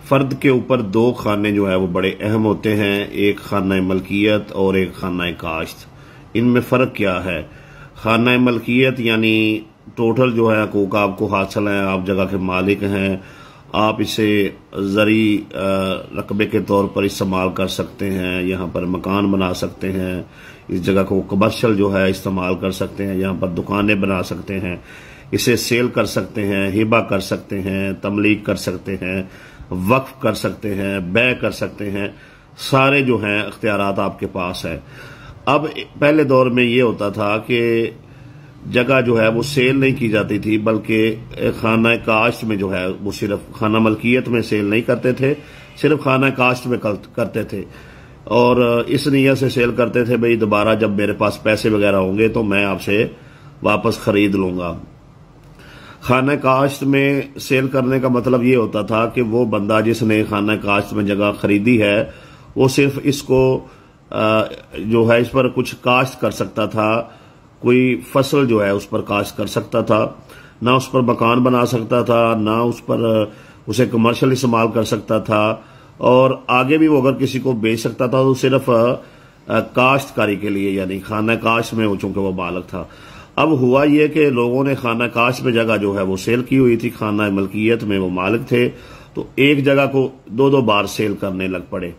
फर्द के ऊपर दो खाने जो है वो बड़े अहम होते हैं, एक खाना मलकियत और एक खाना काश्त। इनमें फ़र्क क्या है? खाना मलकियत यानी टोटल जो है हकूक आपको हासिल है, आप जगह के मालिक हैं, आप इसे ज़री रकबे के तौर पर इस्तेमाल कर सकते हैं, यहाँ पर मकान बना सकते हैं, इस जगह को कमर्शियल जो है इस्तेमाल कर सकते हैं, यहाँ पर दुकानें बना सकते हैं, इसे सेल कर सकते हैं, हिबा कर सकते हैं, तमलीक कर सकते हैं, वक्फ कर सकते हैं, बै कर सकते हैं, सारे जो हैं अख्तियारात आपके पास है। अब पहले दौर में ये होता था कि जगह जो है वो सेल नहीं की जाती थी, बल्कि खाना काश्त में जो है वो सिर्फ खाना मलकियत में सेल नहीं करते थे, सिर्फ खाना काश्त में करते थे और इस नीयत से सेल करते थे भाई दोबारा जब मेरे पास पैसे वगैरह होंगे तो मैं आपसे वापस खरीद लूंगा। खाना काश्त में सेल करने का मतलब ये होता था कि वो बंदा जिसने खाना काश्त में जगह खरीदी है वो सिर्फ इसको जो है इस पर कुछ काश्त कर सकता था, कोई फसल जो है उस पर काश्त कर सकता था, ना उस पर मकान बना सकता था, ना उस पर उसे कमर्शियल इस्तेमाल कर सकता था, और आगे भी वो अगर किसी को बेच सकता था तो सिर्फ काश्तकारी के लिए, यानी खाना काश्त में वो चूंकि वो मालिक था। अब हुआ ये कि लोगों ने खाना काश्त में जगह जो है वो सेल की हुई थी, खाना मलकियत में वो मालिक थे, तो एक जगह को दो दो बार सेल करने लग पड़े।